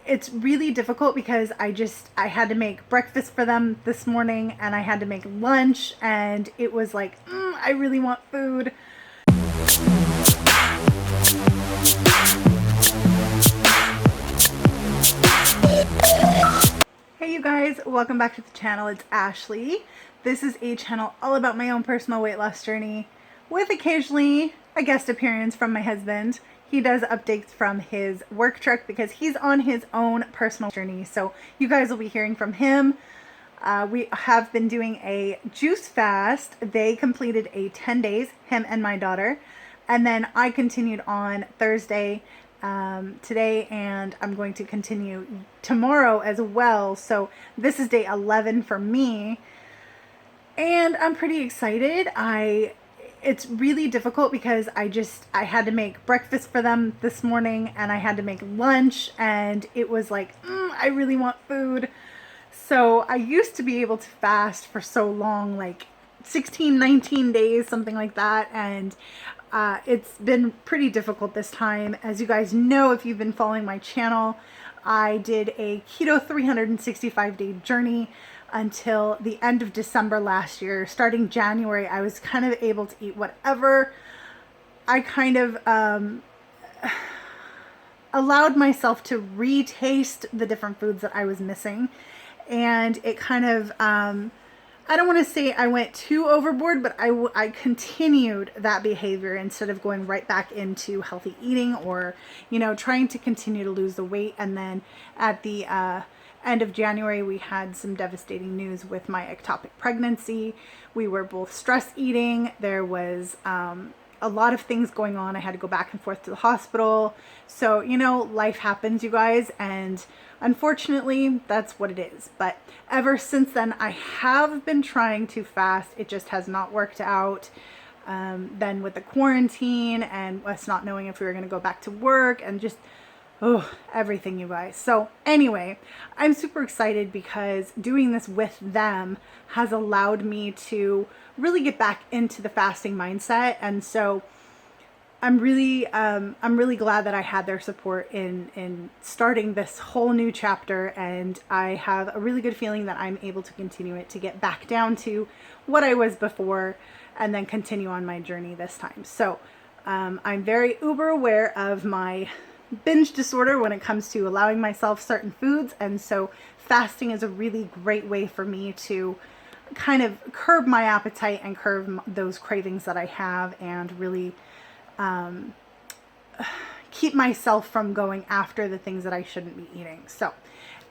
it's really difficult because I had to make breakfast for them this morning and I had to make lunch, and it was like, I really want food. Hey you guys, welcome back to the channel. It's Ashley. This is a channel all about my own personal weight loss journey, with occasionally a guest appearance from my husband. He does updates from his work truck because he's on his own personal journey, so you guys will be hearing from him. We have been doing a juice fast. They completed a 10 days, him and my daughter, and then I continued on Thursday today, and I'm going to continue tomorrow as well. So this is day 11 for me, and I'm pretty excited. It's really difficult because I had to make breakfast for them this morning and I had to make lunch, and it was like, I really want food. So I used to be able to fast for so long, like 16, 19 days, something like that. And it's been pretty difficult this time. As you guys know, if you've been following my channel, I did a keto 365-day journey until the end of December last year. Starting January, I was kind of able to eat whatever. I kind of allowed myself to retaste the different foods that I was missing. And it kind of, I don't want to say I went too overboard, but I continued that behavior instead of going right back into healthy eating or, trying to continue to lose the weight. And then at the end of January, we had some devastating news with my ectopic pregnancy. We were both stress eating. There was a lot of things going on. I had to go back and forth to the hospital. So, life happens, you guys, and unfortunately, that's what it is. But ever since then, I have been trying to fast. It just has not worked out. Then with the quarantine and us not knowing if we were going to go back to work and just, everything, you guys. So anyway, I'm super excited because doing this with them has allowed me to really get back into the fasting mindset. And so I'm really glad that I had their support in starting this whole new chapter, and I have a really good feeling that I'm able to continue it, to get back down to what I was before and then continue on my journey this time. So I'm very uber aware of my binge disorder when it comes to allowing myself certain foods, and so fasting is a really great way for me to kind of curb my appetite and curb those cravings that I have, and really keep myself from going after the things that I shouldn't be eating. So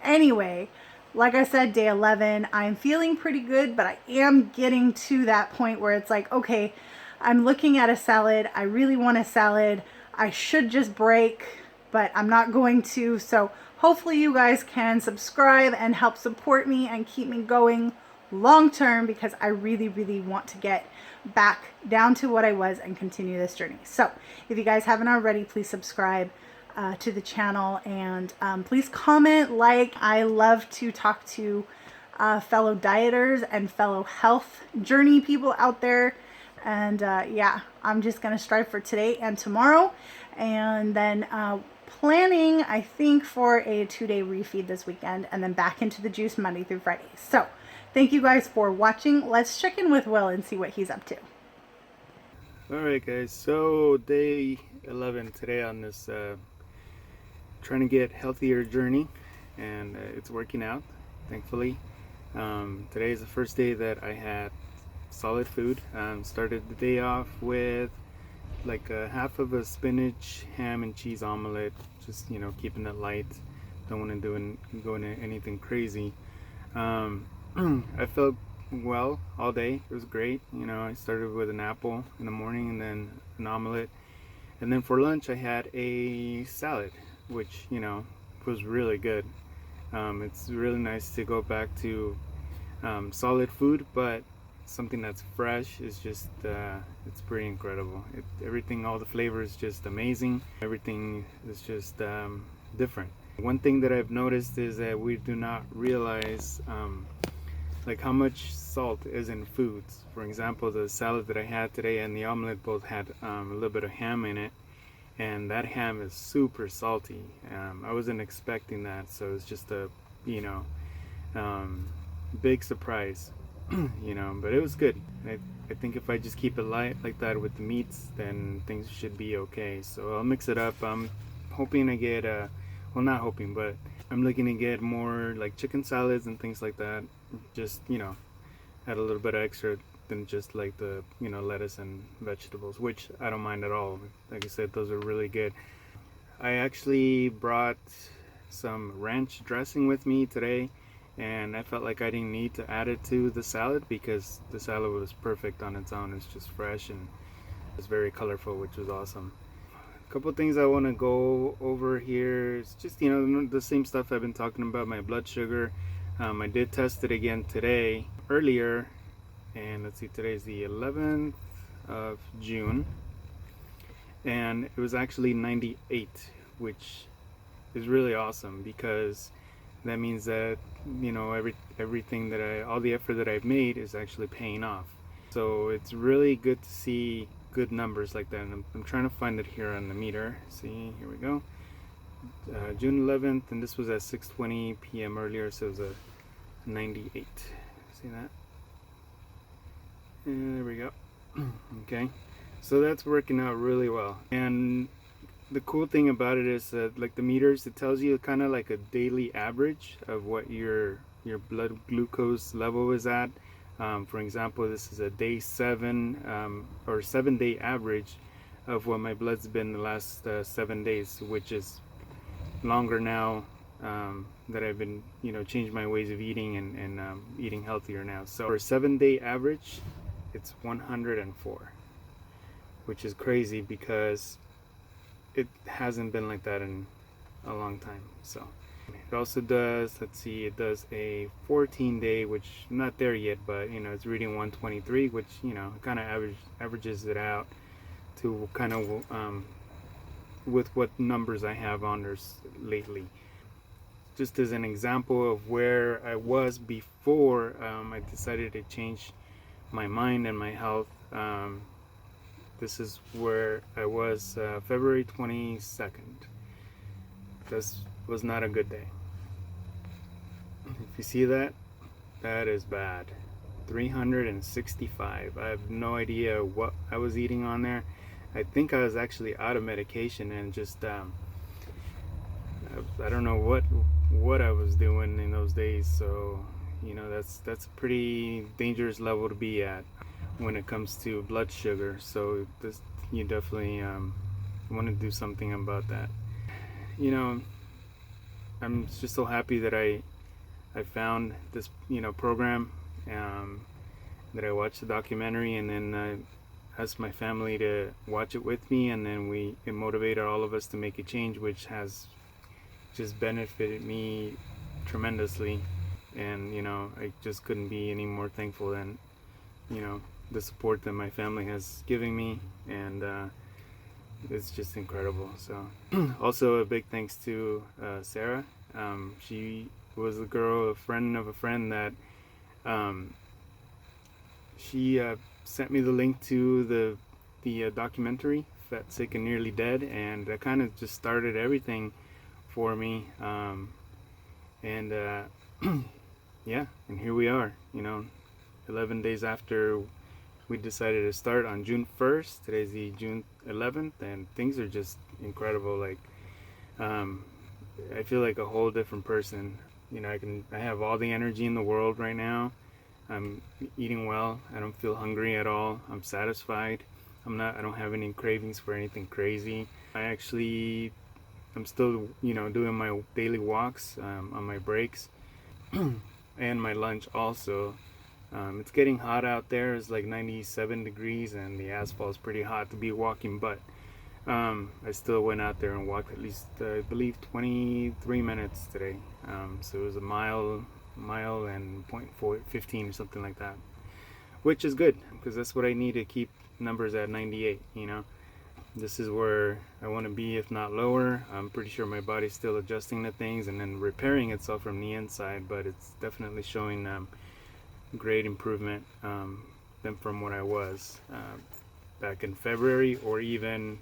anyway, like I said, day 11, I'm feeling pretty good, but I am getting to that point where it's like, okay, I'm looking at a salad. I really want a salad. I should just break, but I'm not going to. So hopefully you guys can subscribe and help support me and keep me going long term, because I really, really want to get back down to what I was and continue this journey. So if you guys haven't already, please subscribe to the channel, and please comment, like. I love to talk to fellow dieters and fellow health journey people out there. And yeah, I'm just gonna strive for today and tomorrow, and then planning, I think, for a 2-day refeed this weekend, and then back into the juice Monday through Friday. So thank you guys for watching. Let's check in with Will and see what he's up to. Alright guys, so day 11 today on this trying to get healthier journey, and it's working out, thankfully. Today is the first day that I had solid food. Started the day off with like half of a spinach, ham and cheese omelet, just keeping it light. Don't want to go into anything crazy. I felt well all day. It was great. I started with an apple in the morning and then an omelet, and then for lunch I had a salad, which was really good. It's really nice to go back to solid food, but something that's fresh is just it's pretty incredible. Everything, all the flavors, just amazing. Everything is just different. One thing that I've noticed is that we do not realize like how much salt is in foods. For example, the salad that I had today and the omelet both had a little bit of ham in it, and that ham is super salty. I wasn't expecting that, so it's just a, you know, um, big surprise, but it was good. I think if I just keep it light like that with the meats, then things should be okay. So I'll mix it up. I'm hoping to get, well, not hoping, but I'm looking to get more like chicken salads and things like that. Just, add a little bit of extra than just like the, lettuce and vegetables, which I don't mind at all. Like I said, those are really good. I actually brought some ranch dressing with me today, and I felt like I didn't need to add it to the salad because the salad was perfect on its own. It's just fresh and it's very colorful, which was awesome. A couple of things I want to go over here. It's just, the same stuff I've been talking about, my blood sugar. I did test it again today, earlier, and let's see, today's the 11th of June, and it was actually 98, which is really awesome because that means that everything that all the effort that I've made is actually paying off. So it's really good to see good numbers like that, and I'm trying to find it here on the meter. See, here we go. June 11th, and this was at 6:20 p.m. earlier, so it was a 98. See that? And there we go. Okay, so that's working out really well. And the cool thing about it is that, like the meters, it tells you kind of like a daily average of what your blood glucose level is at. For example, this is a day 7 or 7-day average of what my blood's been the last 7 days, which is longer now that I've been, changed my ways of eating and eating healthier now. So for a 7-day average, it's 104, which is crazy because it hasn't been like that in a long time. So it also does, let's see, it does a 14-day, which I'm not there yet, but it's reading 123, which kind of averages it out to kind of with what numbers I have on there lately. Just as an example of where I was before I decided to change my mind and my health. This is where I was February 22nd. This was not a good day. If you see that, that is bad. 365. I have no idea what I was eating on there. I think I was actually out of medication and just I don't know what I was doing in those days. So that's a pretty dangerous level to be at when it comes to blood sugar. So you definitely want to do something about that. I'm just so happy that I found this program, that I watched the documentary, and then I asked my family to watch it with me, and then it motivated all of us to make a change, which has just benefited me tremendously. And I just couldn't be any more thankful than the support that my family has given me, and it's just incredible. So also a big thanks to Sarah. She was a friend of a friend that she sent me the link to the documentary Fat, Sick, and Nearly Dead, and that kind of just started everything for me. And yeah, and here we are, 11 days after we decided to start on June 1st. Today's the June 11th, and things are just incredible. Like, I feel like a whole different person. I have all the energy in the world right now. I'm eating well. I don't feel hungry at all. I'm satisfied. I don't have any cravings for anything crazy. I'm still, doing my daily walks on my breaks and my lunch also. It's getting hot out there. It's like 97 degrees and the asphalt is pretty hot to be walking, but I still went out there and walked at least, I believe, 23 minutes today. So it was a mile and 15 or something like that, which is good because that's what I need to keep numbers at 98. This is where I want to be, if not lower. I'm pretty sure my body's still adjusting to things and then repairing itself from the inside, but it's definitely showing great improvement than from what I was back in February, or even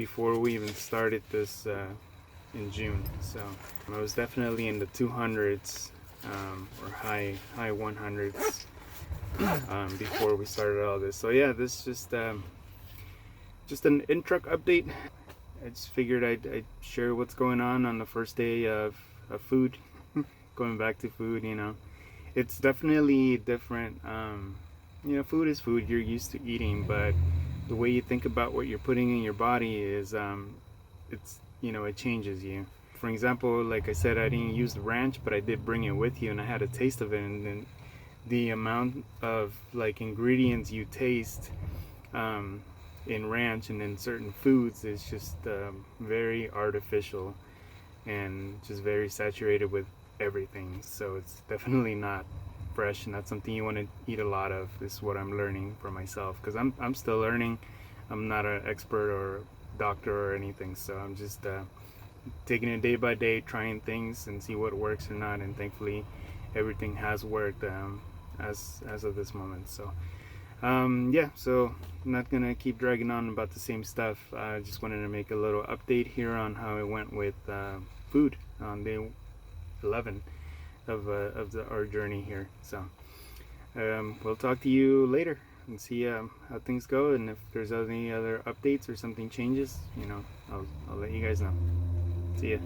before we even started this in June. So I was definitely in the 200s or high 100s before we started all this. So yeah, this just an in-truck update. I just figured I'd share what's going on the first day of food. Going back to food, it's definitely different. Food is food. You're used to eating, but the way you think about what you're putting in your body is, it changes you. For example, like I said, I didn't use the ranch, but I did bring it with you, and I had a taste of it, and then the amount of like ingredients you taste in ranch and in certain foods is just very artificial and just very saturated with everything. So it's definitely not fresh, and that's something you want to eat a lot of. This is what I'm learning for myself, because I'm still learning. I'm not an expert or doctor or anything, so I'm just taking it day by day, trying things and see what works or not. And thankfully everything has worked as of this moment. So so I'm not gonna keep dragging on about the same stuff. I just wanted to make a little update here on how it went with food on day 11 of our journey here. So we'll talk to you later and see how things go, and if there's any other updates or something changes, I'll let you guys know. See ya.